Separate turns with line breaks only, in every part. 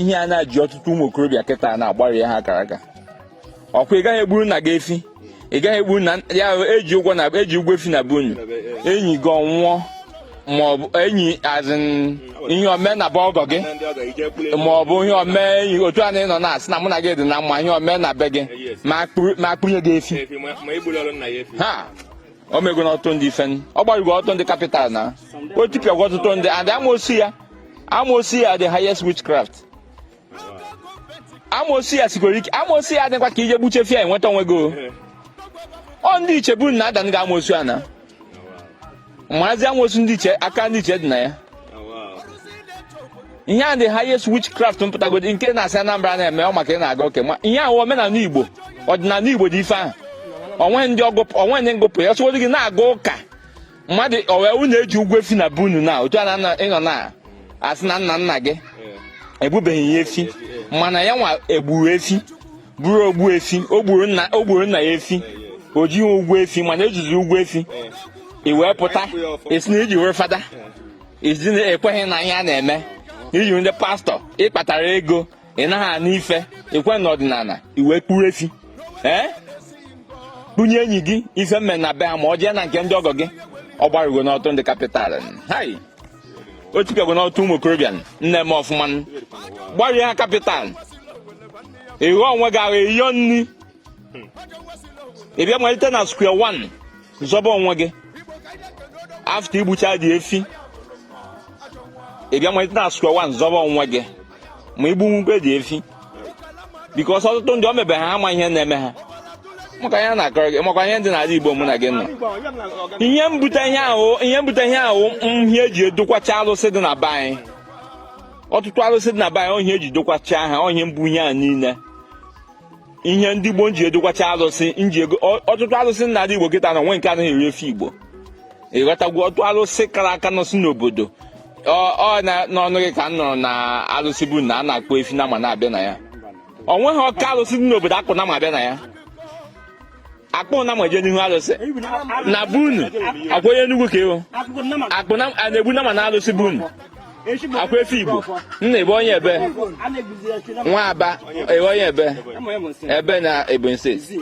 ihe a na-ji ọtụtụ ụmụ okorobịa kịta na-agbara ya ha akara aka. Ọkwa ị gaghị egburu nna gị efi, ị gaghị egburu na ya eji ụgwọ efi na be unu, enyi gị ọnwụọ ma ọ bụ enyi azin ihe ome na be ọgọ gị ma ọ bụ ihe ome enyi otu a na ịnọ na-asị na mụ na gị dị na mma ihe ome na be gị ma akpụnye gị efi ha o mego n'ọtụtụ ndị ife ọ gbarụgo ọtụtụ ndị kapital na o tipịagwa ọtụtụ ndị and amoosu ya the highest witchcraft. Amoosu ya sikwara ike, amoosu ya adịkwa ka ije gbuchefi ya enweta onwe gị ọ ndị iche bụ na ada nga amoosu ya na maazi amoosu ndị iche aka ndị iche dị na ya ihe a the highest witchcraft mpụtagodi nke na-asị Anambra na-eme ọ maka ị na-aga oke ma ihe ahụ omenala Igbo ọdịnala Igbo dị ife ahụ onwe ndị ngụpụ ya sọgodi gị na-aga ụka mmadụ owewu na-eji ụgwọ efi na bunu na otu a na ịnọ na asị na nna gị ebubeghị ya efi mana ya nwa egburu efi buru ogbu efi o gburu nna ya efi o jighị ụgwọ efi mana ejizi ụgwọ efi i wee pụta esi na iji were fada ezi na-ekweghị na ihe a na-eme iji ndị pastọ ịkpatara ego ị naghị anụ ife ekwe n'ọdịnala i wee kpuru efi kpunye enyi gị ife mme na be ha ma ọ jee na nke ndị ọgọ gị ọ gbarụgo n'ọtụ ndị kapital hai o tipịago n'ọtụ ụmụ okorobịa nne m ọfụma gbarie ha kapital ịghọ onwe gị ahụ eyiyo nri ị bịa malite na square one zọba onwe gị afta igbucha dị efi ị bịa malite na square one zọba onwe gị ma igbu nwukwe dị efi bikos ọtụtụ ndị o mebe ha ama ihe na-eme ha maka ya na-akọrọ gị maka ihe ndị n'ala Igbo mụ na gị nọ ihe mbute ihe ahụ ihe eji edokwacha alụsị dị na be anyị ọtụtụ alụsị dị na be anyị ihe eji dokwacha ha ihe mbụ ihe a niile ihe ndị Igbo ji edokwacha alụsị ọtụtụ alụsị dị n'ala Igbo kịta na onwe nke anaghị eri efi Igbo ịghọtagwo ọtụtụ alụsị kara aka nọsị n'obodo n'ọnụ gị ka m nọrọ na alụsị bụ na a na-akpọ efi na ma na-abịa na ya o nweghị ọka alụsị dị n'obodo akpụ na ma abịa na ya akpụ na ma eje n'ihu alụsị na bunu akwa onye Enugu ka ịhụ akpụ na a na-egbu na ma na alụsị bunu akwa efi Igbo nna ebe onye ebe nwa Aba ebe onye ebe na Ebonyi steeti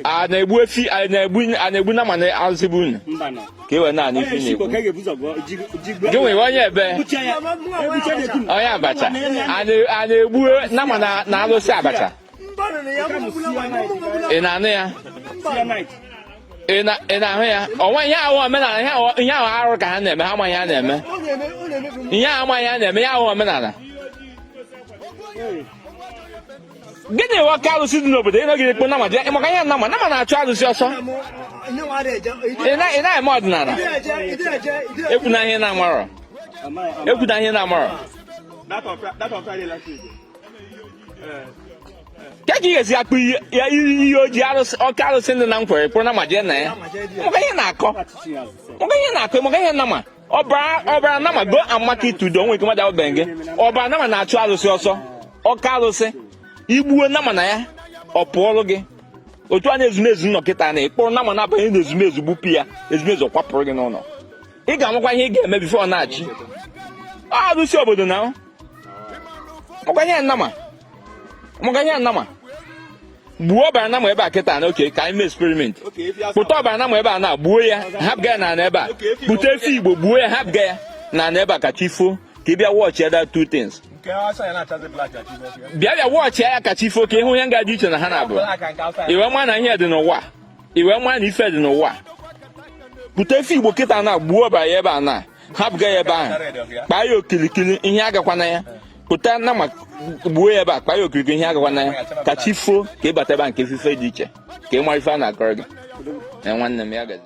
a na-egbu efi a na-egbu na ma na alụsị bunu ka iwe na ifi na-egbu gị nwere onye ebe onye Abacha a na-egbu na ma na alụsị Abacha ị na-anụ ya ị na-ahụ ya onwe ihe ahụ omenala ihe ahụ arụ ka ha na-eme ha amaghị ha na-eme ihe ahụ amaghị ha na-eme ya ahụ omenala gịnị nwoke alụsị dị n'obodo ịnọgide ikpo nama maka ihe nama na-achụ alụsị ọsọ ị na-eme ọdịnala ekwuna ihe na-amarọ ka ị ga-esi akpụ ya ihe oji ọka alụsị ndị na nkwere kpụrụ na maje na ya maka ihe na-akọ maka ihe nama ọbara nama go amaka itudo onwe ike mmadụ abụbeghị gị ọbara nama na-achụ alụsị ọsọ ọka alụsị igbuo nama na ya ọ pụọrụ gị otu a na-ezumezu nnọkịta na ịkpụrụ nama na-abanye na ezumezu gbupụ ya ezumezu kwapụrụ gị n'ụlọ ị ga-amakwa ihe ị ga-eme bifo ọ na-achị alụsị obodo na maka ihe nama gbuo ọbara nama ebe a kịta na oke ka anyị mee experiment pụta ọbara nama ebe a na gbuo ya hapụga ya na ebe a pụta efi Igbo gbuo ya hapụga ya na ebe a kacha ifo ka ị bịa wọchị ya two things bịa wọchị ya kacha ifo ka ịhụ ya nga dị iche na ha na-abụ iwe ma na ihe dị n'ụwa iwe ma na ife dị n'ụwa pụta efi Igbo kịta na gbuo ọbara ya ebe a na hapụga ya ebe ahụ kpaa ya okilikili ihe agakwana ya pụta na ma gbuo ya ebe a kpaa ya okirikiri ihe agakwa na ya ka chi foo ka ị bata ebe a nke ife dị iche ka ị mara ife a na-akọrọ gị na nwanne m ya gazi